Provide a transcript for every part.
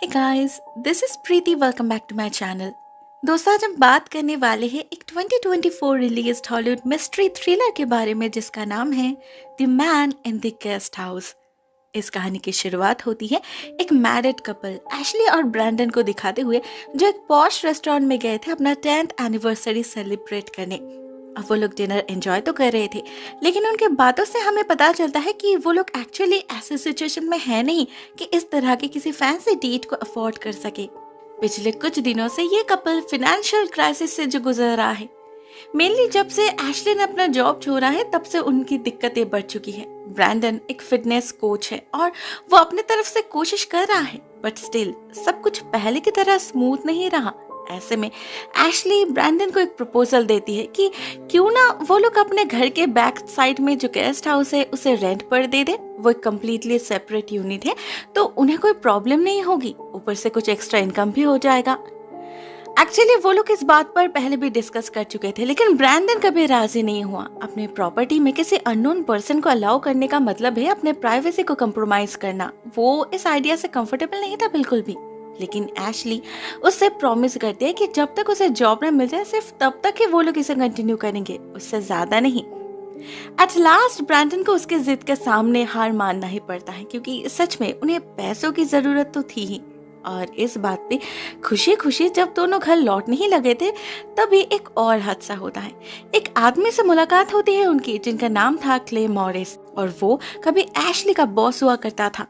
Hey guys, this is Preeti. Welcome back to my channel. दोस्तों आज हम बात करने वाले हैं एक 2024 रिलीज्ड हॉलीवुड मिस्ट्री थ्रिलर के बारे में जिसका नाम है the man in the guest house. इस कहानी की शुरुआत होती है एक मैरिड कपल एशली और ब्रैंडन को दिखाते हुए जो एक पॉश रेस्टोरेंट में गए थे अपना 10th एनिवर्सरी सेलिब्रेट करने। अब वो लोग डिनर एंजॉय तो कर रहे थे, लेकिन उनके बातों से हमें पता चलता है कि वो लोग एक्चुअली ऐसे सिचुएशन में है नहीं कि इस तरह के किसी फैंसी डेट को अफोर्ड कर सके। पिछले कुछ दिनों से ये कपल फाइनेंशियल क्राइसिस से जो गुजर रहा है, मेनली जब से एशली ने अपना जॉब छोड़ा है तब से उनकी दिक्कतें बढ़ चुकी है। ब्रैंडन एक फिटनेस कोच है और वो अपने तरफ से कोशिश कर रहा है, बट स्टिल सब कुछ पहले की तरह स्मूथ नहीं रहा। ऐसे में एशली ब्रैंडन को एक प्रपोजल देती है कि क्यों ना वो लोग अपने घर के बैक साइड में जो गेस्ट हाउस है उसे रेंट पर दे दे। वो एक कम्प्लीटली सेपरेट यूनिट है तो उन्हें कोई प्रॉब्लम नहीं होगी, ऊपर से कुछ एक्स्ट्रा इनकम भी हो जाएगा। एक्चुअली वो लोग इस बात पर पहले भी डिस्कस कर चुके थे, लेकिन ब्रैंडन कभी राजी नहीं हुआ। अपने प्रॉपर्टी में किसी अननोन पर्सन को अलाउ करने का मतलब है अपने प्राइवेसी को कंप्रोमाइज करना। वो इस आइडिया से कंफर्टेबल नहीं था बिल्कुल भी। लेकिन एशली उससे प्रॉमिस करती है कि जब तक उसे जॉब न मिल जाए सिर्फ तब तक ही वो लोग इसे कंटिन्यू करेंगे, उससे ज्यादा नहीं। एट लास्ट ब्रैंडन को उसके जिद के सामने हार मानना ही पड़ता है, क्योंकि सच में उन्हें पैसों की जरूरत तो थी ही। और इस बात पे खुशी खुशी जब दोनों घर लौटने ही लगे थे तभी एक और हादसा होता है। एक आदमी से मुलाकात होती है उनकी जिनका नाम था क्ले मॉरिस, और वो कभी एशली का बॉस हुआ करता था।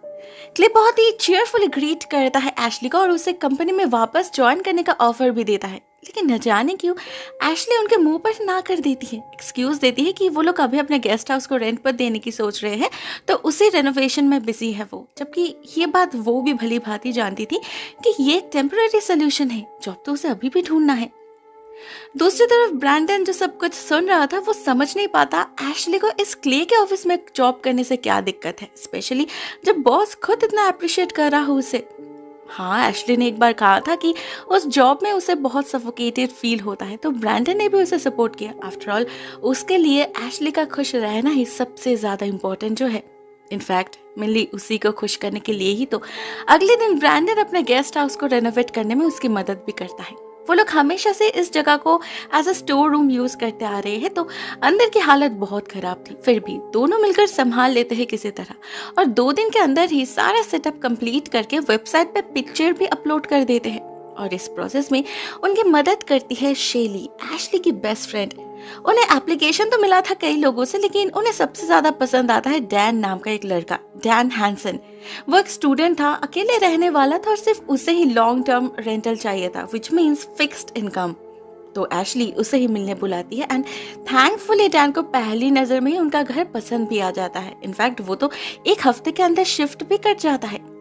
क्ले बहुत ही चीयरफुली ग्रीट करता है एशली को और उसे कंपनी में वापस ज्वाइन करने का ऑफर भी देता है, लेकिन न जाने क्यों एशली उनके मुंह पर ना कर देती है। एक्सक्यूज देती है कि वो लोग अभी अपने गेस्ट हाउस को रेंट पर देने की सोच रहे हैं तो उसी रेनोवेशन में बिजी है वो, जबकि ये बात वो भी भली भांति जानती थी कि ये एक टेम्पररी सोल्यूशन है, जॉब तो उसे अभी भी ढूंढना है। दूसरी तरफ ब्रैंडन जो सब कुछ सुन रहा था वो समझ नहीं पाता एशली को इस क्ले के ऑफिस में जॉब करने से क्या दिक्कत है, स्पेशली जब बॉस खुद इतना अप्रिशिएट कर रहा हो उसे। हाँ, एशली ने एक बार कहा था कि उस जॉब में उसे बहुत सफोकेटेड फील होता है, तो ब्रैंडन ने भी उसे सपोर्ट किया। आफ्टर ऑल उसके लिए एशली का खुश रहना ही सबसे ज्यादा इम्पोर्टेंट जो है। इनफैक्ट मिली उसी को खुश करने के लिए ही तो अगले दिन ब्रैंडन अपने गेस्ट हाउस को रेनोवेट करने में उसकी मदद भी करता है। वो लोग हमेशा से इस जगह को as a store room use करते आ रहे हैं, तो अंदर की हालत बहुत खराब थी, फिर भी दोनों मिलकर संभाल लेते हैं किसी तरह, और 2 दिन के अंदर ही सारा सेटअप कंप्लीट करके वेबसाइट पे पिक्चर भी अपलोड कर देते हैं। और इस प्रोसेस में उनकी मदद करती है शेली, एशली की बेस्ट फ्रेंड। उन्हें एप्लीकेशन तो मिला था कई लोगों से, लेकिन उन्हें सबसे ज्यादा पसंद आता है डैन नाम का एक लड़का, डैन हैंसन। वो एक स्टूडेंट था, अकेले रहने वाला था और सिर्फ उसे ही लॉन्ग टर्म रेंटल चाहिए था, विच मीन्स फिक्स्ड इनकम। तो एशली उसे ही मिलने बुलाती है एंड थैंकफुली डैन को पहली नजर में ही उनका घर पसंद भी आ जाता है। इनफैक्ट वो तो 1 हफ्ते के अंदर शिफ्ट भी कर जाता है।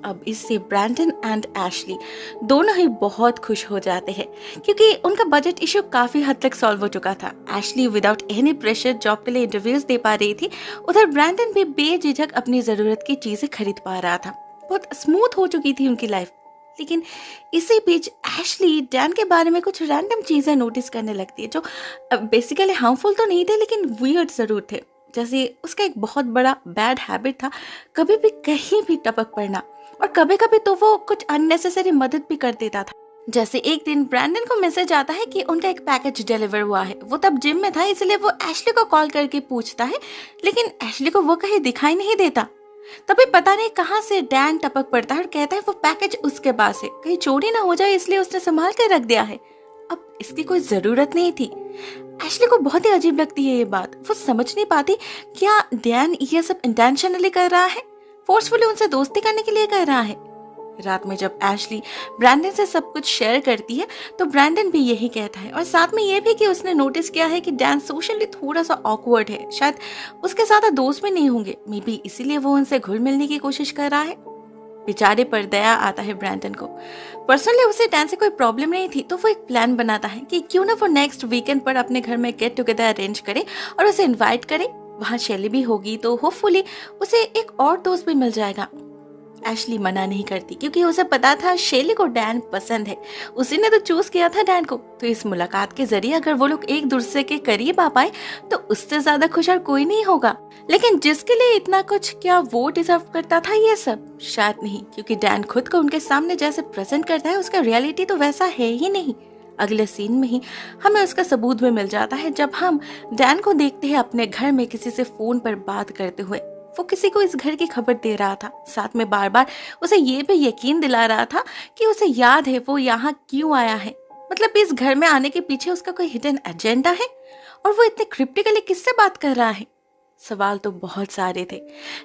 अब इससे ब्रैंडन एंड एशली दोनों ही बहुत खुश हो जाते हैं, क्योंकि उनका बजट इश्यू काफी हद तक सॉल्व हो चुका था। Ashley without any pressure job के लिए इंटरव्यूज दे पा रही थी, उधर ब्रैंडन भी बेझिझक अपनी जरूरत की चीजें खरीद पा रहा था। बहुत स्मूथ हो चुकी थी उनकी लाइफ। लेकिन इसी बीच एशली डैन के बारे में कुछ रैंडम चीजें नोटिस करने लगती है, जो बेसिकली हार्मफुल तो नहीं थे लेकिन वियर्ड जरूर थे। जैसे उसका एक बहुत बड़ा बैड हैबिट था कभी भी कहीं भी टपक पड़ना, और कभी कभी तो वो कुछ अननेसेसरी मदद भी कर देता था। जैसे एक दिन ब्रैंडन को मैसेज आता है कि उनका एक पैकेज डिलीवर हुआ है। वो तब जिम में था, इसलिए वो एशली को कॉल करके पूछता है, लेकिन एशली को वो कहीं दिखाई नहीं देता। तभी पता नहीं कहां से डैन टपक पड़ता है और कहता है वो पैकेज उसके पास है, कहीं चोरी ना हो जाए इसलिए उसने संभाल कर रख दिया है। अब इसकी कोई जरूरत नहीं थी। एशली को बहुत ही अजीब लगती है ये बात। वो समझ नहीं पाती क्या डैन ये सब इंटेंशनली कर रहा है, फोर्सफुली उनसे दोस्ती करने के लिए कर रहा है। रात में जब एशली ब्रैंडन से सब कुछ शेयर करती है तो ब्रैंडन भी यही कहता है, और साथ में ये भी कि उसने नोटिस किया है कि डैन सोशली थोड़ा सा ऑकवर्ड है, शायद उसके साथ दोस्त भी नहीं होंगे, मे बी इसीलिए वो उनसे घुल मिलने की कोशिश कर रहा है। बेचारे पर दया आता है ब्रैंडन को। पर्सनली उसे डैन से कोई प्रॉब्लम नहीं थी, तो वो एक प्लान बनाता है कि क्यों ना वो नेक्स्ट वीकेंड पर अपने घर में गेट टुगेदर अरेंज करे और उसे इन्वाइट करे। वहाँ शेली भी होगी तो होपफुली उसे एक और दोस्त भी मिल जाएगा। एशली मना नहीं करती क्योंकि उसे पता था शेली को डैन पसंद है। उसी ने तो चूज किया था डैन को। तो इस मुलाकात के जरिए अगर वो लोग एक दूसरे के करीब आ पाए तो उससे ज्यादा खुश और कोई नहीं होगा। लेकिन जिसके लिए इतना कुछ, क्या वो डिजर्व करता था ये सब? शायद नहीं, क्योंकि डैन खुद को उनके सामने जैसे प्रेजेंट करता है उसका रियलिटी तो वैसा है ही नहीं। अगले सीन में ही हमें उसका सबूत भी मिल जाता है जब हम डैन को देखते हैं अपने घर में किसी से फोन पर बात करते हुए। वो किसी को इस घर की खबर दे रहा था, साथ में बार बार उसे ये भी यकीन दिला रहा था कि उसे याद है वो यहाँ क्यों आया है। मतलब इस घर में आने के पीछे उसका कोई हिडन एजेंडा है, और वो इतने क्रिप्टिकली किससे बात कर रहा है? सवाल तो बहुत सारे थे,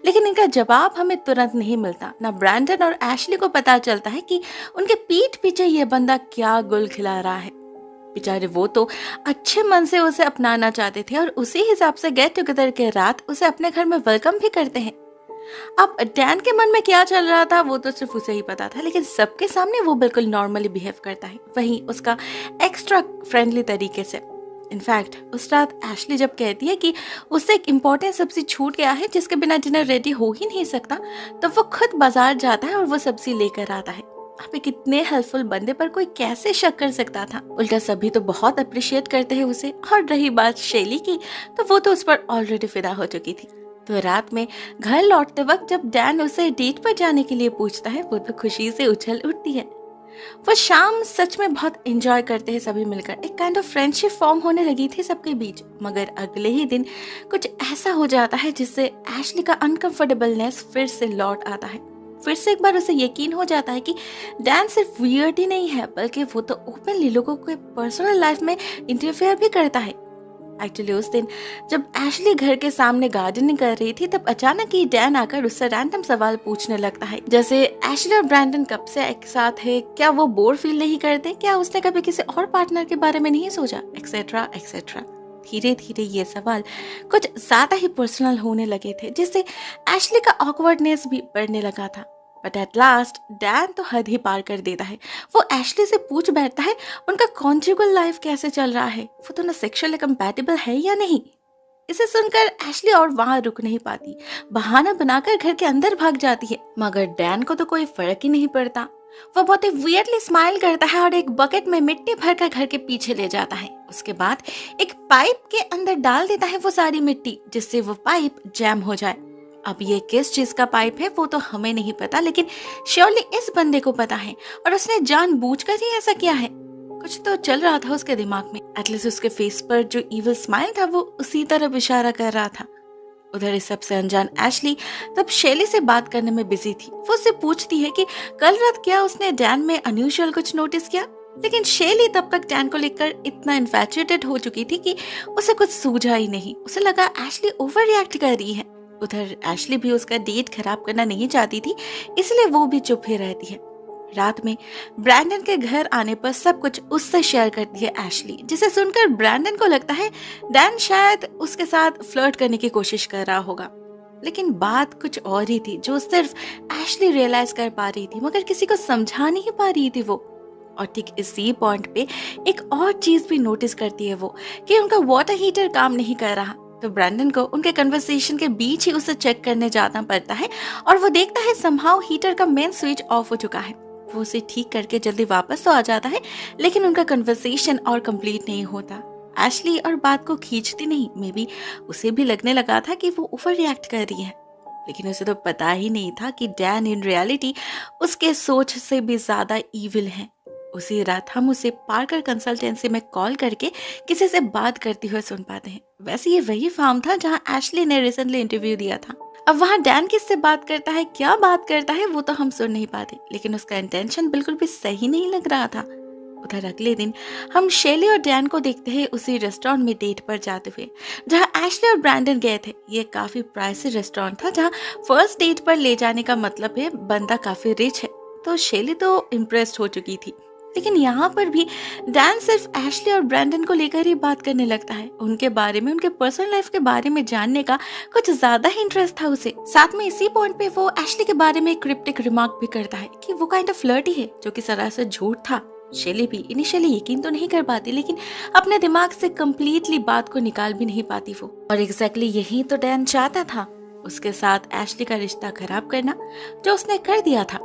लेकिन इनका जवाब हमें तुरंत नहीं मिलता। ना ब्रैंडन और एशली को पता चलता है कि उनके पीठ पीछे ये बंदा क्या गुल खिला रहा है। बेचारे वो तो अच्छे मन से उसे अपनाना चाहते थे और उसी हिसाब से गेट टुगेदर के रात उसे अपने घर में वेलकम भी करते हैं। अब डैन के मन में क्या चल रहा था वो तो सिर्फ उसे ही पता था, लेकिन सबके सामने वो बिल्कुल नॉर्मली बिहेव करता है, वहीं उसका एक्स्ट्रा फ्रेंडली तरीके से। इनफैक्ट उस रात एशली जब कहती है कि उससे एक इम्पोर्टेंट सब्जी छूट गया है जिसके बिना डिनर रेडी हो ही नहीं सकता, तब वो खुद बाजार जाता है और वो सब्जी लेकर आता है। अब एक इतने हेल्पफुल बंदे पर कोई कैसे शक कर सकता था? उल्टा सभी तो बहुत अप्रिशिएट करते हैं उसे। और रही बात शेली की, तो वो तो उस पर ऑलरेडी फिदा हो चुकी थी। तो रात में घर लौटते वक्त जब डैन उसे डेट पर जाने के लिए पूछता है, वो तो खुशी से उछल उठती है। वो शाम सच में बहुत एंजॉय करते हैं सभी मिलकर। एक काइंड ऑफ फ्रेंडशिप फॉर्म होने लगी थी सबके बीच। मगर अगले ही दिन कुछ ऐसा हो जाता है जिससे एशली का अनकंफर्टेबलनेस फिर से लौट आता है। फिर से एक बार उसे यकीन हो जाता है कि डैन सिर्फ वियर्ड ही नहीं है, बल्कि वो तो ओपनली लोगों के पर्सनल लाइफ में इंटरफेयर भी करता है। एक्चुअली उस दिन जब एशली घर के सामने गार्डनिंग कर रही थी, तब अचानक ही डैन आकर उससे रैंडम सवाल पूछने लगता है, जैसे एशली और ब्रैंडन कब से एक साथ है, क्या वो बोर फील नहीं करते, क्या उसने कभी किसी और पार्टनर के बारे में नहीं सोचा, एक्सेट्रा एक्सेट्रा। धीरे धीरे ये सवाल कुछ ज्यादा ही पर्सनल होने लगे थे, जिससे एशली का ऑकवर्डनेस भी बढ़ने लगा था। बट एट लास्ट डैन तो हद ही पार कर देता है। वो एशली से पूछ बैठता है उनका कॉन्जुगल लाइफ कैसे चल रहा है, वो दोनों सेक्सुअली कंपैटिबल है या नहीं। इसे सुनकर एशली और वहां रुक नहीं पाती, बहाना बनाकर घर के अंदर भाग जाती है। मगर डैन को तो कोई फर्क ही नहीं पड़ता। वो बहुत ही वियर्डली स्माइल करता है और एक बकेट में मिट्टी भरकर घर के पीछे ले जाता है। उसके बाद एक पाइप के अंदर डाल देता है वो सारी मिट्टी, जिससे वो पाइप जैम हो जाए। अब ये किस चीज का पाइप है वो तो हमें नहीं पता, लेकिन श्योरली इस बंदे को पता है और उसने जानबूझकर ही ऐसा किया है। कुछ तो चल रहा था उसके दिमाग में। एटलीस्ट उसके फेस पर जो इविल स्माइल था वो उसी तरफ इशारा कर रहा था। उधर इस सबसे अनजान एशली तब शेली से बात करने में बिजी थी। वो उससे पूछती है कि कल रात क्या उसने डैन में अनयूजुअल कुछ नोटिस किया, लेकिन शेली तब तक डैन को लेकर इतना इन्फैचुएटेड हो चुकी थी कि उसे कुछ सूझा ही नहीं। उसे लगा एशली ओवर रिएक्ट कर रही है। उधर एशली भी उसका डेट खराब करना नहीं चाहती थी, इसलिए वो भी चुप ही रहती है। रात में ब्रैंडन के घर आने पर सब कुछ उससे शेयर करती है एशली, जिसे सुनकर ब्रैंडन को लगता है डैन शायद उसके साथ फ्लर्ट करने की कोशिश कर रहा होगा। लेकिन बात कुछ और ही थी जो सिर्फ एशली रियलाइज कर पा रही थी, मगर किसी को समझा नहीं पा रही थी वो। और ठीक इसी पॉइंट पे एक और चीज भी नोटिस करती है वो, कि उनका वाटर हीटर काम नहीं कर रहा। तो ब्रैंडन को उनके कन्वर्सेशन के बीच ही उसे चेक करने जाना पड़ता है और वो देखता है समहाउ हीटर का मेन स्विच ऑफ हो चुका है। वो उसे ठीक करके जल्दी वापस तो आ जाता है, लेकिन उनका कन्वर्सेशन और कंप्लीट नहीं होता। एशली और बात को खींचती नहीं, मे बी उसे भी लगने लगा था कि वो ओवर रिएक्ट कर रही है, लेकिन उसे तो पता ही नहीं था कि डैन इन रियलिटी उसके सोच से भी ज्यादा इविल है। उसी रात हम उसे पार्कर कंसल्टेंसी में कॉल करके किसी से बात करते हुए सुन पाते हैं। वैसे ये वही फार्म था जहां एशली ने रिसेंटली इंटरव्यू दिया था। अब वहां डैन किससे बात करता है, क्या बात करता है, वो तो हम सुन नहीं पाते, लेकिन उसका इंटेंशन बिल्कुल भी सही नहीं लग रहा था। उधर अगले दिन हम शेली और डैन को देखते हैं उसी रेस्टोरेंट में डेट पर जाते हुए जहां एशली और ब्रैंडन गए थे। ये काफी प्राइसी रेस्टोरेंट था जहां फर्स्ट डेट पर ले जाने का मतलब है बंदा काफी रिच है। तो शेली तो इम्प्रेस्ड हो चुकी थी, लेकिन यहाँ पर भी डैन सिर्फ एशली और ब्रैंडन को लेकर ही बात करने लगता है। उनके बारे में, उनके पर्सनल लाइफ के बारे में जानने का कुछ ज्यादा ही इंटरेस्ट था उसे। साथ में इसी पॉइंट पे वो एशली के बारे में क्रिप्टिक रिमार्क भी करता है कि वो काइंड ऑफ फ्लर्टी है, जो कि सरासर झूठ था। शेली भी इनिशियली यकीन तो नहीं कर पाती, लेकिन अपने दिमाग से कम्प्लीटली बात को निकाल भी नहीं पाती वो। और एग्जैक्टली यही तो डैन चाहता था। उसके साथ एशली का रिश्ता खराब करना जो उसने कर दिया था।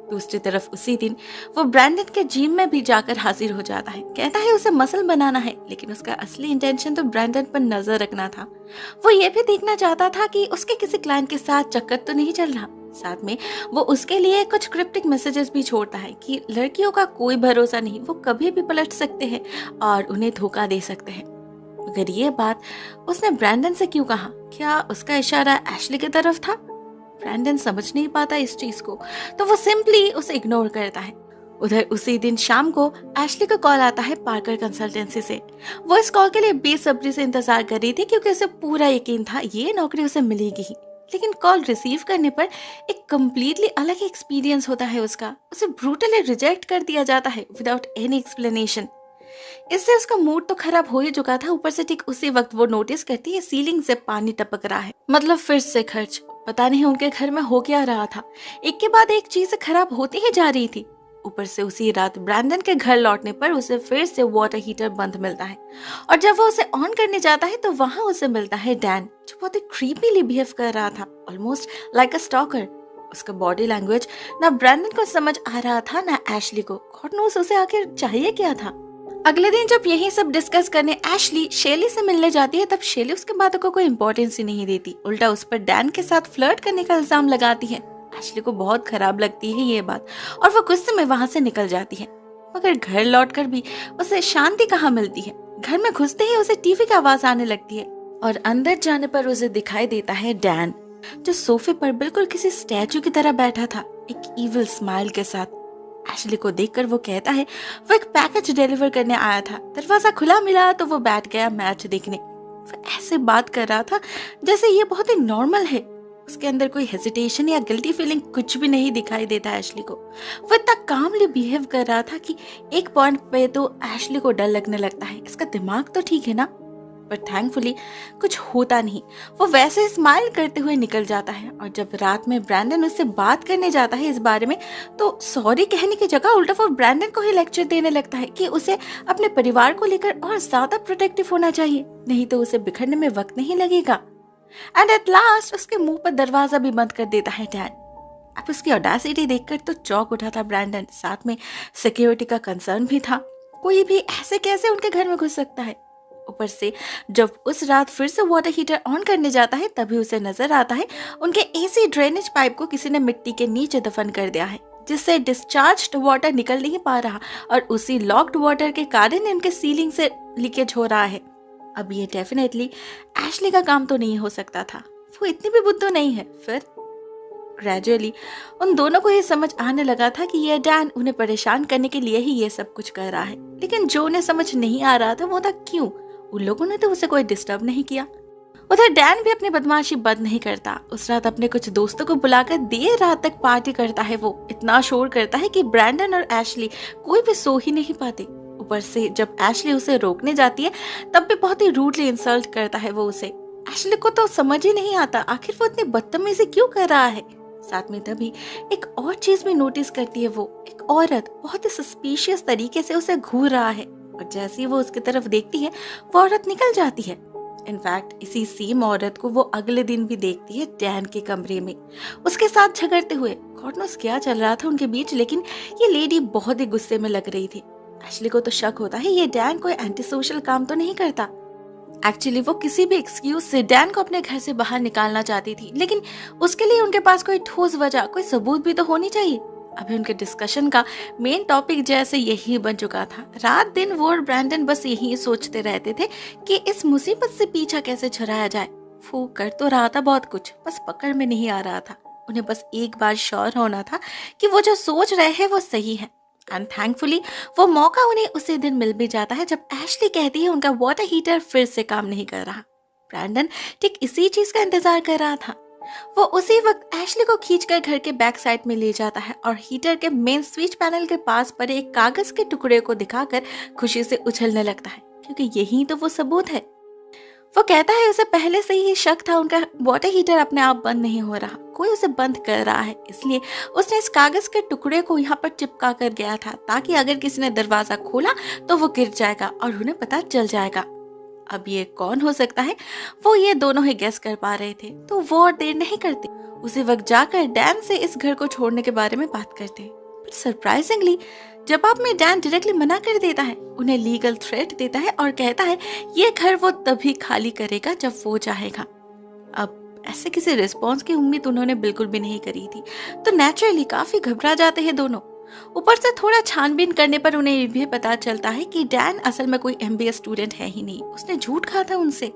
दूसरी तरफ उसी दिन वो ब्रैंडन के जिम में भी जाकर हाजिर हो जाता है। कहता है उसे मसल बनाना है, लेकिन उसका असली इंटेंशन तो ब्रैंडन पर नजर रखना था। वो ये भी देखना चाहता था कि उसके किसी क्लाइंट के साथ चक्कर तो नहीं चल रहा। साथ में वो उसके लिए कुछ क्रिप्टिक मैसेजेस भी छोड़ता है कि लड़कियों का कोई भरोसा नहीं, वो कभी भी पलट सकते हैं और उन्हें धोखा दे सकते हैं। मगर ये बात उसने ब्रैंडन से क्यों कहा? क्या उसका इशारा एशली की तरफ था? ब्रैंडन समझ नहीं पाता इस चीज को, तो वो सिंपली उसे इग्नोर करता है। उधर उसी दिन शाम को एशली का कॉल आता है पार्कर कंसल्टेंसी से। वो इस कॉल के लिए बेसब्री से इंतजार कर रही थी क्योंकि उसे पूरा यकीन था ये नौकरी उसे मिलेगी ही। लेकिन कॉल रिसीव करने पर एक कम्प्लीटली अलग ही एक्सपीरियंस होता है उसका। उसे ब्रूटली रिजेक्ट कर दिया जाता है विदाउट एनी एक्सप्लेनेशन। इससे उसका मूड तो खराब हो ही चुका था। ऊपर से ठीक उसी वक्त वो नोटिस करती है सीलिंग से पानी टपक रहा है। मतलब फिर से खर्च। पता नहीं उनके घर में हो क्या रहा था, एक के बाद एक चीज खराब होती ही जा रही थी। ऊपर से उसी रात ब्रैंडन के घर लौटने पर उसे फिर से वाटर हीटर बंद मिलता है और जब वो उसे ऑन करने जाता है तो वहां उसे मिलता है डैन, जो बहुत ही क्रीपीली बिहेव कर रहा था, ऑलमोस्ट लाइक अ स्टॉकर। उसका बॉडी लैंग्वेज ना ब्रैंडन को समझ आ रहा था ना एशली को। गॉड नोस उसे आखिर चाहिए क्या था। अगले दिन जब यही सब डिस्कस करने एशली शेली से मिलने जाती है, तब शेली उसके बातों को कोई इंपॉर्टेंस ही नहीं देती, उल्टा उस पर डैन के साथ फ्लर्ट करने का इल्जाम लगाती है। एशली को बहुत खराब लगती है ये बात और वो गुस्से में वहां से निकल जाती है। मगर घर लौटकर भी उसे शांति कहाँ मिलती है। घर में घुसते ही उसे टीवी की आवाज आने लगती है और अंदर जाने पर उसे दिखाई देता है डैन, जो सोफे पर बिल्कुल किसी स्टैचू की तरह बैठा था, एक इविल स्माइल के साथ। एशली को देखकर वो कहता है वो एक पैकेज डिलीवर करने आया था। दरवाजा खुला मिला तो वो बैठ गया मैच देखने। वो ऐसे बात कर रहा था जैसे ये बहुत ही नॉर्मल है। उसके अंदर कोई हेजिटेशन या गिल्टी फीलिंग कुछ भी नहीं दिखाई देता एशली को। वो इतना कामली बिहेव कर रहा था कि एक पॉइंट पे तो एशली को डर लगने लगता है, इसका दिमाग तो ठीक है ना। पर थैंकफुली कुछ होता नहीं। वो वैसे स्माइल करते हुए निकल जाता है और जब रात में ब्रैंडन उससे बात करने जाता है इस बारे में, तो सॉरी कहने की जगह उल्टा वो ब्रैंडन को ही लेक्चर देने लगता है कि उसे अपने परिवार को लेकर और ज्यादा प्रोटेक्टिव होना चाहिए, नहीं तो उसे बिखरने में वक्त नहीं लगेगा। एंड एट लास्ट उसके मुंह पर दरवाजा भी बंद कर देता है डैन। अब उसकी ऑडेसिटी देखकर तो चौंक उठा था ब्रैंडन, साथ में सिक्योरिटी का कंसर्न भी था। कोई भी ऐसे कैसे उनके घर में घुस सकता है। ऊपर से जब उस रात फिर से वाटर हीटर ऑन करने जाता है तभी उसे नजर आता है उनके एसी ड्रेनेज पाइप को किसी ने मिट्टी के नीचे दफन कर दिया है, जिससे डिस्चार्ज्ड वाटर निकल नहीं पा रहा और उसी लॉक्ड वाटर के कारण उनके सीलिंग से लीकेज हो रहा है। अब ये डेफिनेटली एशली का काम तो नहीं हो सकता था, वो इतनी भी बुद्धू नहीं है। फिर ग्रेजुअली उन दोनों को ये समझ आने लगा था कि ये डैन उन्हें परेशान करने के लिए ही ये सब कुछ कर रहा है। लेकिन जो उन्हें समझ नहीं आ रहा था वो था क्यों। उन लोगों ने तो उसे कोई डिस्टर्ब नहीं किया। उधर डैन भी अपनी बदमाशी बंद नहीं करता। उस रात अपने कुछ दोस्तों को बुलाकर देर रात तक पार्टी करता है। वो इतना शोर करता है कि ब्रैंडन और एशली कोई भी सो ही नहीं पाते। ऊपर से जब एशली उसे रोकने जाती है तब भी बहुत ही रूडली इंसल्ट करता है वो उसे। एशली को तो समझ ही नहीं आता आखिर वो इतनी बदतमीजी क्यों कर रहा है। साथ में तभी एक और चीज भी नोटिस करती है वो, एक औरत बहुत ही सस्पिशियस तरीके से उसे घूर रहा है और जैसे ही वो उसकी तरफ देखती है वो औरत निकल जाती है। इनफैक्ट इसी सेम औरत को वो अगले दिन भी देखती है डैन के कमरे में उसके साथ झगड़ते हुए। गॉड नोस क्या चल रहा था उनके बीच, लेकिन ये लेडी बहुत ही गुस्से में लग रही थी। एशली को तो शक होता है ये डैन कोई एंटी सोशल काम तो नहीं करता। एक्चुअली वो किसी भी एक्सक्यूज से डैन को अपने घर से बाहर निकालना चाहती थी, लेकिन उसके लिए उनके पास कोई ठोस वजह, कोई सबूत भी तो होनी चाहिए। अभी उनके डिस्कशन का मेन टॉपिक जैसे यही बन चुका था। रात दिन वो और ब्रैंडन बस यही सोचते रहते थे कि इस मुसीबत से पीछा कैसे छुड़ाया जाए। वो कर तो रहा था बहुत कुछ, बस पकड़ में नहीं आ रहा था। उन्हें बस एक बार श्योर होना था कि वो जो सोच रहे हैं वो सही है। एंड थैंकफुली वो मौका उन्हें उसी दिन मिल भी जाता है जब एशली कहती है उनका वाटर हीटर फिर से काम नहीं कर रहा। ब्रैंडन ठीक इसी चीज का इंतजार कर रहा था। वो उसी वक्त एशली को खींचकर घर के बैक साइड में ले जाता है और हीटर के मेन स्विच पैनल के पास पड़े एक कागज के टुकड़े को दिखाकर खुशी से उछलने लगता है, क्योंकि यही तो वो सबूत है। वो कहता है उसे पहले से ही शक था उनका वाटर हीटर अपने आप बंद नहीं हो रहा, कोई उसे बंद कर रहा है, इसलिए उसने इस कागज के टुकड़े को यहाँ पर चिपका कर गया था ताकि अगर किसी ने दरवाजा खोला तो वो गिर जाएगा और उन्हें पता चल जाएगा। अब ये कौन हो सकता है, वो ये दोनों ही गेस कर पा रहे थे, तो वो और देर नहीं करते उसी वक्त जाकर डैन से इस घर को छोड़ने के बारे में बात करते। बट सरप्राइजिंगली जवाब में डैन डायरेक्टली मना कर देता है, उन्हें लीगल थ्रेट देता है और कहता है ये घर वो तभी खाली करेगा जब वो चाहेगा। अब ऐसे किसी रिस्पॉन्स की उम्मीद उन्होंने बिल्कुल भी नहीं करी थी, तो नेचुरली काफी घबरा जाते हैं दोनों। ऊपर से थोड़ा छानबीन करने पर उन्हें ये भी पता चलता है कि डैन असल में कोई MBA स्टूडेंट है ही नहीं, उसने झूठ कहा था उनसे।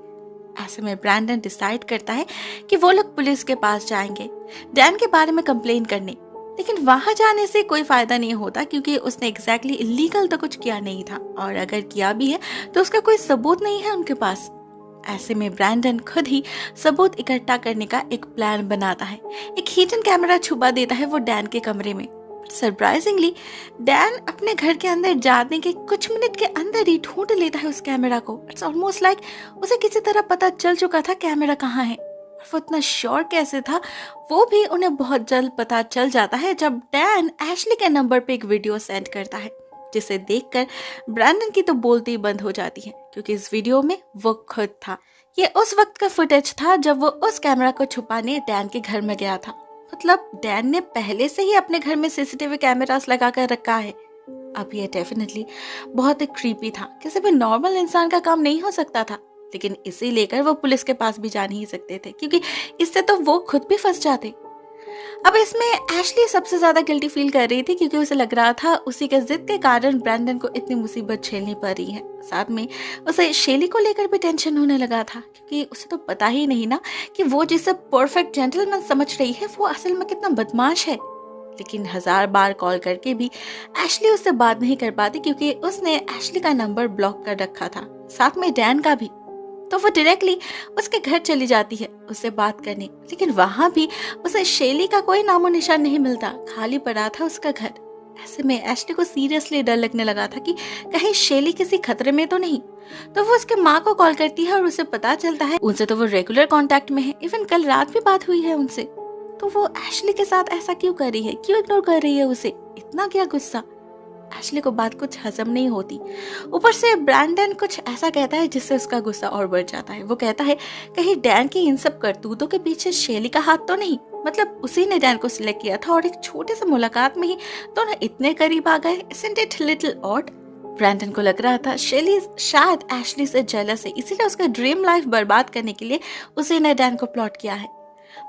ऐसे में ब्रैंडन डिसाइड करता है कि वो लोग पुलिस के पास जाएंगे डैन के बारे में कंप्लेन करने, लेकिन वहां जाने से कोई फायदा नहीं होता क्योंकि उसने एग्जैक्टली इलीगल तो कुछ किया नहीं था, और अगर किया भी है तो उसका कोई सबूत नहीं है उनके पास। ऐसे में ब्रैंडन खुद ही सबूत इकट्ठा करने का एक प्लान बनाता है। एक हिडन कैमरा छुपा देता है वो डैन के कमरे में। सरप्राइजिंगली डैन अपने घर के अंदर जाने के कुछ मिनट के अंदर ही ढूंढ लेता है उस कैमरा को। इट्स ऑलमोस्ट लाइक उसे किसी तरह पता चल चुका था कैमरा कहाँ है। वो इतना श्योर कैसे था वो भी उन्हें बहुत जल्द पता चल जाता है जब डैन एशली के नंबर पे एक वीडियो सेंड करता है, जिसे देखकर ब्रैंडन की तो बोलती ही बंद हो जाती है क्योंकि इस वीडियो में वो खुद था। ये उस वक्त का फुटेज था जब वो उस कैमरा को छुपाने डैन के घर में गया था। मतलब डैन ने पहले से ही अपने घर में CCTV कैमरास लगा कर रखा है। अब ये डेफिनेटली बहुत ही क्रीपी था, किसी भी नॉर्मल इंसान का काम नहीं हो सकता था, लेकिन इसे लेकर वो पुलिस के पास भी जा नहीं सकते थे क्योंकि इससे तो वो खुद भी फंस जाते। अब इसमें एशली सबसे ज्यादा गिल्टी फील कर रही थी क्योंकि उसे लग रहा था उसी के जिद के कारण ब्रैंडन को इतनी मुसीबत झेलनी पड़ रही है। साथ में उसे शेली को लेकर भी टेंशन होने लगा था क्योंकि उसे तो पता ही नहीं ना कि वो जिसे परफेक्ट जेंटलमैन समझ रही है वो असल में कितना बदमाश है। लेकिन 1000 बार कॉल करके भी एशली उससे बात नहीं कर पाती क्योंकि उसने एशली का नंबर ब्लॉक कर रखा था, साथ में डैन का भी। तो वो डायरेक्टली उसके घर चली जाती है उससे बात करने, लेकिन वहां भी उसे शेली का कोई नामो निशान नहीं मिलता, खाली पड़ा था उसका घर। ऐसे में एशली को सीरियसली डर लगने लगा था कि कहीं शेली किसी खतरे में तो नहीं। तो वो उसके माँ को कॉल करती है और उसे पता चलता है उनसे तो वो रेगुलर कांटेक्ट में है, इवन कल रात भी बात हुई है उनसे। तो वो एशली के साथ ऐसा क्यों कर रही है, क्यों इग्नोर कर रही है उसे, इतना क्या गुस्सा। एशली को बात कुछ हजम नहीं होती। ऊपर से ब्रैंडन कुछ ऐसा कहता है जिससे उसका गुस्सा और बढ़ जाता है। वो कहता है कहीं डैन की इन सब करतूतों के पीछे शेली का हाथ तो नहीं, मतलब उसी ने डैन को सिलेक्ट किया था और एक छोटे से मुलाकात में ही दोनों इतने करीब आ गए। Isn't it little odd? Brandon को लग रहा था शेली शायद एशली से जेलस है, इसीलिए उसका ड्रीम लाइफ बर्बाद करने के लिए उसी ने डैन को प्लॉट किया है।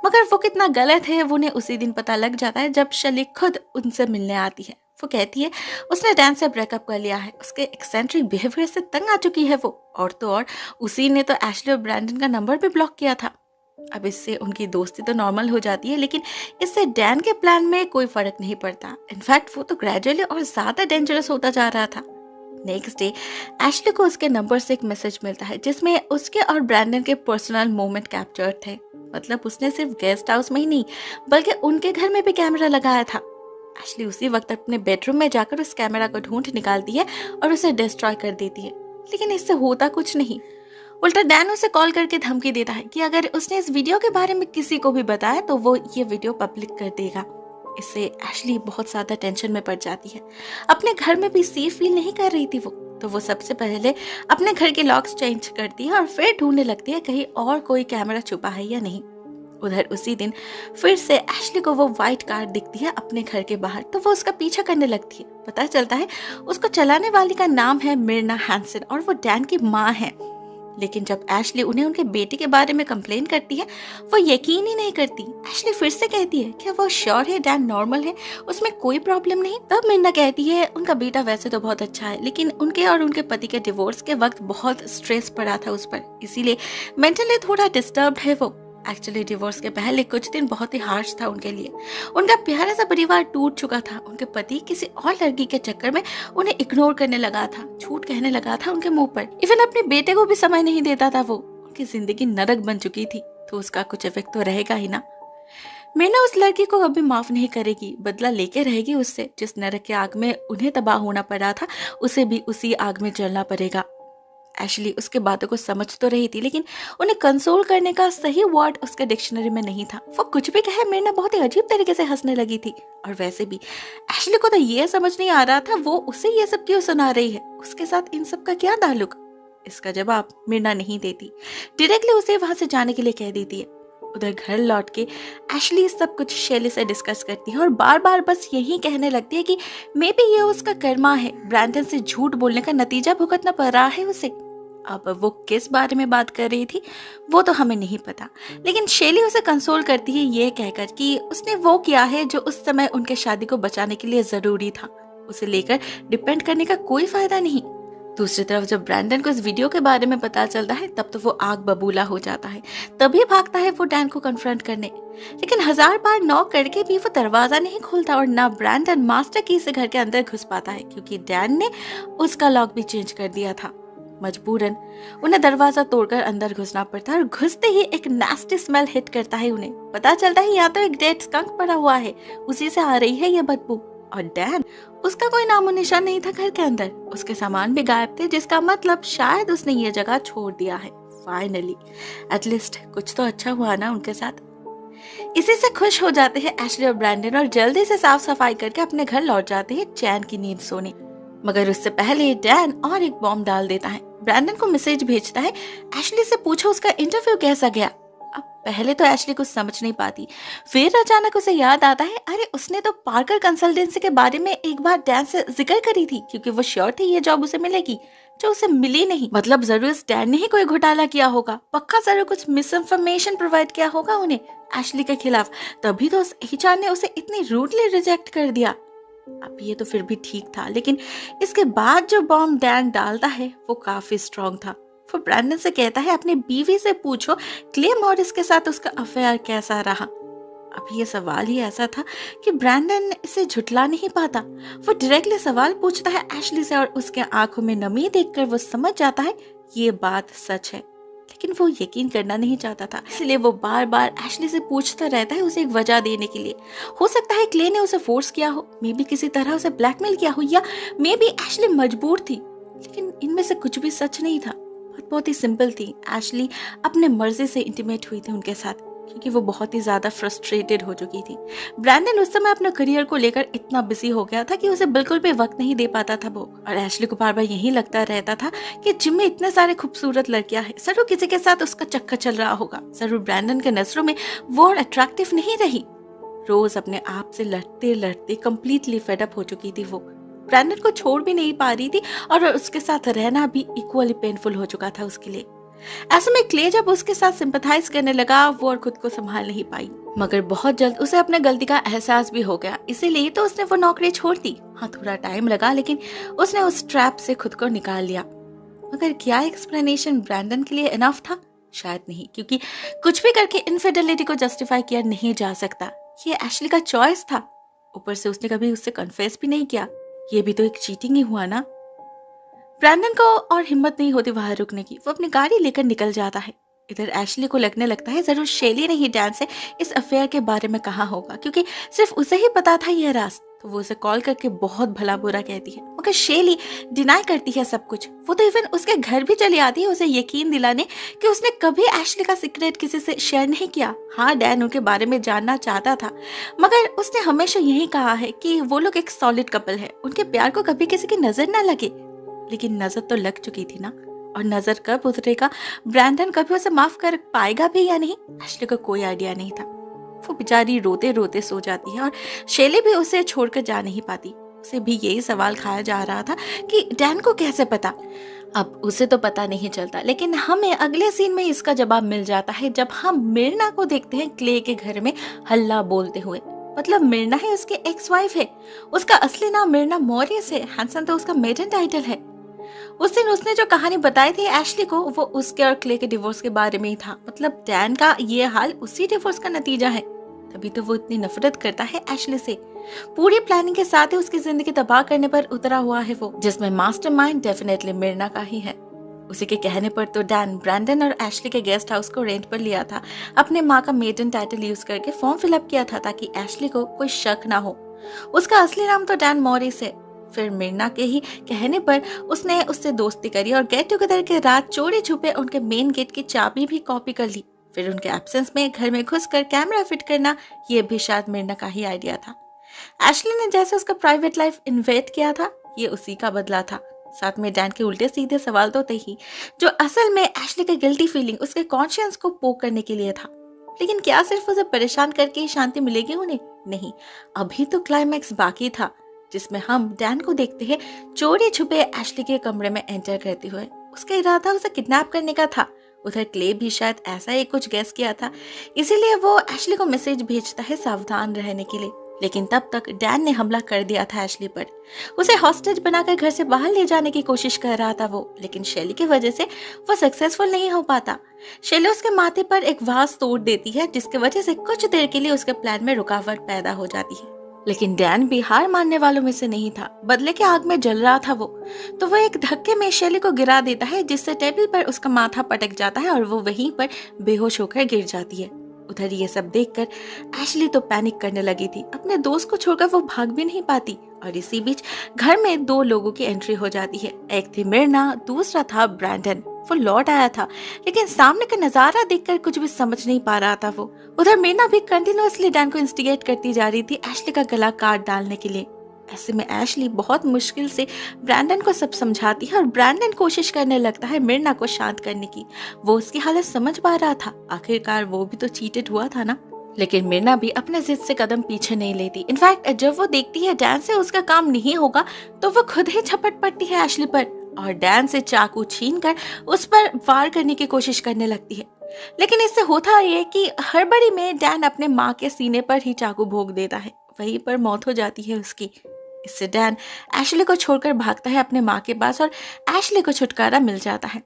मगर वो कितना गलत है वो उन्हें उसी दिन पता लग जाता है जब शेली खुद उनसे मिलने आती है। वो कहती है उसने डैन से ब्रेकअप कर लिया है, उसके एक्सेंट्रिक बिहेवियर से तंग आ चुकी है वो, और तो और उसी ने तो एशली और ब्रैंडन का नंबर भी ब्लॉक किया था। अब इससे उनकी दोस्ती तो नॉर्मल हो जाती है, लेकिन इससे डैन के प्लान में कोई फर्क नहीं पड़ता। इनफैक्ट वो तो ग्रेजुअली और ज्यादा डेंजरस होता जा रहा था। नेक्स्ट डे एशली को उसके नंबर से एक मैसेज मिलता है जिसमें उसके और ब्रैंडन के पर्सनल मोमेंट कैप्चर्ड थे। मतलब उसने सिर्फ गेस्ट हाउस में ही नहीं बल्कि उनके घर में भी कैमरा लगाया था। एशली उसी वक्त अपने बेडरूम में जाकर उस कैमरा को ढूंढ निकालती है और उसे डिस्ट्रॉय कर देती है, लेकिन इससे होता कुछ नहीं। उल्टा डैन उसे कॉल करके धमकी देता है कि अगर उसने इस वीडियो के बारे में किसी को भी बताया तो वो ये वीडियो पब्लिक कर देगा। इससे एशली बहुत ज्यादा टेंशन में पड़ जाती है। अपने घर में भी सेफ फील नहीं कर रही थी वो, तो वो सबसे पहले अपने घर के लॉक्स चेंज करती है और फिर ढूंढने लगती है कहीं और कोई कैमरा छुपा है या नहीं। उधर उसी दिन फिर से एशली को वो व्हाइट कार दिखती है अपने घर के बाहर, तो वो उसका पीछा करने लगती है। पता चलता है उसको चलाने वाली का नाम है मिर्ना हैंसन और वो डैन की माँ है। लेकिन जब एशली उन्हें उनके बेटे के बारे में कंप्लेन करती है वो यकीन ही नहीं करती। एशली फिर से कहती है क्या वो श्योर है डैन नॉर्मल है, उसमें कोई प्रॉब्लम नहीं। तब मिर्ना कहती है उनका बेटा वैसे तो बहुत अच्छा है, लेकिन उनके और उनके पति के डिवोर्स के वक्त बहुत स्ट्रेस पड़ा था उस पर, इसीलिए मेंटली थोड़ा डिस्टर्ब्ड है वो। एक्चुअली डिवोर्स के पहले कुछ दिन बहुत ही हार्श था उनके लिए। उनका प्यारा सा परिवार टूट चुका था। उनके पति किसी और लड़की के चक्कर में उन्हें इग्नोर करने लगा था, झूठ कहने लगा था उनके मुंह पर। इवन अपने बेटे को भी समय नहीं देता था वो। उनकी जिंदगी नरक बन चुकी थी, तो उसका कुछ इफेक्ट तो रहेगा ही ना। मीना उस लड़की को कभी माफ नहीं करेगी, बदला लेके रहेगी उससे। जिस नरक के आग में उन्हें तबाह होना पड़ा था उसे भी उसी आग में जलना पड़ेगा। एशली उसके बातों को समझ तो रही थी, लेकिन उन्हें कंसोल करने का सही वर्ड उसके डिक्शनरी में नहीं था। वो कुछ भी कहे मीना बहुत ही अजीब तरीके से हंसने लगी थी। और वैसे भी एशली को तो ये समझ नहीं आ रहा था वो उसे ये सब क्यों सुना रही है, उसके साथ इन सब का क्या ताल्लुक। इसका जवाब मिर्ना नहीं देती, डायरेक्टली उसे वहां से जाने के लिए कह देती है। उधर घर लौट के एशली सब कुछ शैली से डिस्कस करती है और बार बार बस यही कहने लगती है कि मे बी ये उसका कर्मा है, ब्रैंडन से झूठ बोलने का नतीजा भुगतना पड़ रहा है उसे। अब वो किस बारे में बात कर रही थी वो तो हमें नहीं पता, लेकिन शैली उसे कंसोल करती है ये कहकर कि उसने वो किया है जो उस समय उनके शादी को बचाने के लिए जरूरी था, उसे लेकर डिपेंड करने का कोई फायदा नहीं। दूसरी तरफ जब ब्रैंडन को इस वीडियो के बारे में पता चलता है तब तो वो आग बबूला हो जाता है, तभी भागता है वो डैन को कन्फ्रंट करने, लेकिन 1000 बार नॉक करके भी वो दरवाजा नहीं खोलता और ना ब्रैंडन मास्टर की से घर के अंदर घुस पाता है क्योंकि डैन ने उसका लॉक भी चेंज कर दिया था। मजबूरन उन्हें दरवाजा तोड़कर अंदर घुसना पड़ता है और घुसते ही एक नास्टी स्मेल हिट करता है। उन्हें पता चलता है यहाँ तो एक डेड स्कंक पड़ा हुआ है, उसी से आ रही है ये बदबू। और डैन, उसका कोई नामो निशान नहीं था घर के अंदर, उसके सामान भी गायब थे, जिसका मतलब शायद उसने ये जगह छोड़ दिया है। फाइनली एटलीस्ट कुछ तो अच्छा हुआ ना उनके साथ। इसी से खुश हो जाते हैं एशली और ब्रैंडन और जल्दी से साफ सफाई करके अपने घर लौट जाते हैं चैन की नींद सोने। मगर उससे पहले डैन और एक बॉम्ब डाल देता है, ब्रैंडन को मैसेज भेजता है, एशली से पूछो उसका इंटरव्यू कैसा गया। अब पहले तो एशली कुछ समझ नहीं पाती, फिर अचानक उसे याद आता है अरे उसने तो पार्कर कंसल्टेंसी के बारे में एक बार डैन से जिक्र करी थी क्योंकि वो श्योर थी ये जॉब उसे मिलेगी, जो उसे मिली नहीं। मतलब जरूर डैन ने ही कोई घोटाला किया होगा, पक्का जरूर कुछ मिस इन्फॉर्मेशन प्रोवाइड किया होगा उन्हें एशली के खिलाफ, तभी तो एचआर ने उसे इतनी रूडली रिजेक्ट कर दिया। अब ये तो फिर भी ठीक था, लेकिन इसके बाद जो बॉम्ब डैन डालता है वो काफी स्ट्रॉन्ग था। वो ब्रैंडन से कहता है अपनी बीवी से पूछो क्ले मॉरिस के साथ उसका अफेयर कैसा रहा। अब ये सवाल ही ऐसा था कि ब्रैंडन इसे झुटला नहीं पाता, वो डायरेक्टली सवाल पूछता है एशली से और उसके आंखों में नमी देखकर वो समझ जाता है ये बात सच है, लेकिन वो यकीन करना नहीं चाहता था, इसलिए वो बार बार एशली से पूछता रहता है उसे एक वजह देने के लिए। हो सकता है क्ले ने उसे फोर्स किया हो, मे बी किसी तरह उसे ब्लैकमेल किया हो, या मे बी एशली मजबूर थी, लेकिन इनमें से कुछ भी सच नहीं था। बहुत ही सिंपल थी, एशली अपने मर्जी से इंटीमेट हुई थी उनके साथ क्योंकि वो बहुत ही ज्यादा फ्रस्ट्रेटेड हो चुकी थी। ब्रैंडन उस समय अपने करियर को लेकर इतना बिजी हो गया था कि उसे बिल्कुल भी वक्त नहीं दे पाता था वो, और एशली को बार बार यही लगता रहता था कि जिम में इतने सारे खूबसूरत लड़कियां हैं, जरूर किसी के साथ उसका चक्कर चल रहा होगा, जरूर ब्रैंडन के नजरों में वो और अट्रैक्टिव नहीं रही। रोज अपने आप से लड़ते लड़ते कंप्लीटली फेड अप हो चुकी थी वो, ब्रैंडन को छोड़ भी नहीं पा रही थी और उसके साथ रहना भी इक्वली पेनफुल हो चुका था उसके लिए। ऐसे में क्ले जब उसके साथ सिंपैथाइज करने लगा वो और खुद को संभाल नहीं पाई, मगर बहुत जल्द उसे अपने गलती का एहसास भी हो गया, इसीलिए तो उसने वो नौकरी छोड़ दी। हाँ थोड़ा टाइम लगा, लेकिन उसने उस ट्रैप से खुद को निकाल लिया। मगर क्या एक्सप्लेनेशन ब्रैंडन के लिए इनफ था? शायद नहीं, क्योंकि कुछ भी करके इनफिडेलिटी को जस्टिफाई किया नहीं जा सकता, ये एशली का चॉइस था। ऊपर से उसने कभी उससे कन्फेस भी नहीं किया, ये भी तो एक चीटिंग ही हुआ ना। ब्रैंडन को और हिम्मत नहीं होती वहां रुकने की, वो अपनी गाड़ी लेकर निकल जाता है। इधर एशली को लगने लगता है जरूर शैली ने ही डैन से इस अफेयर के बारे में कहा होगा, क्योंकि सिर्फ उसे ही पता था यह राज, तो वो उसे कॉल करके बहुत भला बुरा कहती है, मगर शैली डिनाई करती है सब कुछ। वो तो इवन उसके घर भी चली आती है उसे यकीन दिलाने कि उसने कभी एशली का सीक्रेट किसी से शेयर नहीं किया। हाँ डैन उनके बारे में जानना चाहता था, मगर उसने हमेशा यही कहा है कि वो लोग एक सॉलिड कपल है, उनके प्यार को कभी किसी की नजर ना लगे। लेकिन नजर तो लग चुकी थी ना, और नजर कब उतरेगा, ब्रैंडन कभी उसे माफ कर पाएगा भी या नहीं, एशली को कोई आइडिया नहीं था। वो बेचारी रोते रोते सो जाती है और शैली भी उसे छोड़कर जा नहीं पाती। उसे भी यही सवाल खाया जा रहा था कि डैन को कैसे पता। अब उसे तो पता नहीं चलता, लेकिन हमें अगले सीन में इसका जवाब मिल जाता है जब हम मिर्ना को देखते हैं क्ले के घर में हल्ला बोलते हुए। मतलब मिर्ना ही उसकी एक्स वाइफ है, उसका असली नाम मिर्ना मॉरिस है, हैंसन तो उसका मेडन टाइटल है। उस दिन उसने जो कहानी बताई थी एशली को, वो उसके और क्ले के डिवोर्स के बारे में ही था। मतलब डैन का ये हाल उसी डिवोर्स का नतीजा है, तभी तो वो इतनी नफरत करता है एशली से। पूरी प्लानिंग के साथ ही उसकी जिंदगी तबाह करने पर उतरा हुआ है वो, जिसमें मास्टरमाइंड डेफिनेटली मिर्ना का ही है। उसी के कहने पर तो डैन ब्रैंडन और एशली के गेस्ट हाउस को रेंट पर लिया था, अपने माँ का मेडन टाइटल यूज करके फॉर्म फिलअप किया था ताकि एशली को कोई शक ना हो। उसका असली नाम तो डैन मॉरिस है। फिर मिर्ना के ही कहने पर उसने उससे दोस्ती करी और गेट टुगेदर के रात चोरी छुपे उनके मेन गेट की चाबी भी कॉपी कर ली। फिर उनके एब्सेंस में घर में घुसकर कैमरा फिट करना, ये भी शायद मिर्ना का ही आइडिया था। एशली ने जैसे उसका प्राइवेट लाइफ इन्वेट किया था, ये उसी का बदला था। साथ में डैन के उल्टे सीधे सवाल तो थे ही, जो असल में एशली का गिल्टी फीलिंग उसके कॉन्शियंस को पोक करने के लिए था। लेकिन क्या सिर्फ उसे परेशान करके ही शांति मिलेगी उन्हें? नहीं, अभी तो क्लाइमैक्स बाकी था, जिसमें हम डैन को देखते हैं चोरी छुपे एशली के कमरे में एंटर करते हुए। उसका इरादा उसे किडनैप करने का था। उधर क्ले भी शायद ऐसा ही कुछ गैस किया था, इसीलिए वो एशली को मैसेज भेजता है सावधान रहने के लिए। लेकिन तब तक डैन ने हमला कर दिया था एशली पर। उसे हॉस्टेज बनाकर घर से बाहर ले जाने की कोशिश कर रहा था वो, लेकिन शेली की वजह से वो सक्सेसफुल नहीं हो पाता। शेली उसके माथे पर एक वास तोड़ देती है, जिसकी वजह से कुछ देर के लिए उसके प्लान में रुकावट पैदा हो जाती है। लेकिन डैन भी हार मानने वालों में से नहीं था। बदले के आग में जल रहा था वो, तो वो एक धक्के में शेली को गिरा देता है, जिससे टेबल पर उसका माथा पटक जाता है और वो वहीं पर बेहोश होकर गिर जाती है। उधर ये सब देखकर एशली तो पैनिक करने लगी थी। अपने दोस्त को छोड़कर वो भाग भी नहीं पाती। और इसी बीच घर में 2 लोगों की एंट्री हो जाती है। एक थी मिर्ना, दूसरा था ब्रैंडन। वो लौट आया था, लेकिन सामने का नजारा देखकर कुछ भी समझ नहीं पा रहा था वो। उधर मिर्ना भी कंटिन्यूअसली डैन को इंस्टिगेट करती जा रही थी एशली का गला काट डालने के लिए। ऐसे में एशली बहुत मुश्किल से ब्रैंडन को सब समझाती है और ब्रैंडन कोशिश करने लगता है मिर्ना को शांत करने की। वो उसकी हालत समझ पा रहा था, आखिरकार वो भी तो चीटेड हुआ था ना। लेकिन मिर्ना भी अपने जिद से कदम पीछे नहीं लेती। इनफैक्ट जब वो देखती है डैन से उसका काम नहीं होगा, तो वो खुद ही झपट पड़ती है एशली पर और डैन से चाकू छीनकर उस पर वार करने की कोशिश करने लगती है। लेकिन इससे होता ये कि हड़बड़ी में डैन अपने माँ के सीने पर ही चाकू भोंक देता है। वहीं पर मौत हो जाती है उसकी। इससे डैन एशली को छोड़कर भागता है अपने माँ के पास और एशली को छुटकारा मिल जाता है।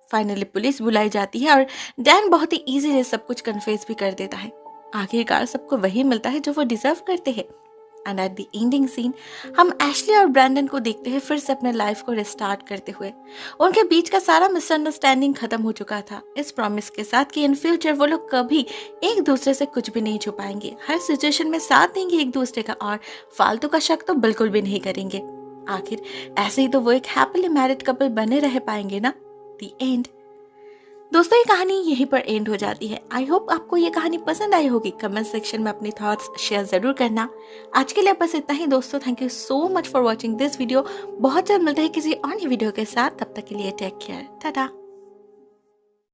फाइनली पुलिस बुलाई जाती है और डैन बहुत ही इजीली सब कुछ कन्फेस भी कर देता है। आखिरकार सबको वही मिलता है जो वो डिजर्व करते हैं। And at the ending scene हम एशली और ब्रैंडन को देखते हैं फिर से अपने लाइफ को रिस्टार्ट करते हुए। उनके बीच का सारा मिसअंडरस्टैंडिंग खत्म हो चुका था, इस प्रॉमिस के साथ कि इन फ्यूचर वो लोग कभी एक दूसरे से कुछ भी नहीं छुपाएंगे, हर सिचुएशन में साथ देंगे एक दूसरे का और फालतू का शक तो बिल्कुल भी नहीं करेंगे। आखिर ऐसे ही तो वो एक हैप्पीली मैरिड कपल बने रह पाएंगे ना। The end. दोस्तों, ये कहानी यहीं पर एंड हो जाती है। आई होप आपको ये कहानी पसंद आई होगी। कमेंट सेक्शन में अपनी थॉट्स शेयर जरूर करना। आज के लिए बस इतना ही दोस्तों। Thank you so much for watching this video. बहुत जल्द मिलते हैं किसी अन्य वीडियो के साथ। तब तक के लिए टेक केयर। टाटा।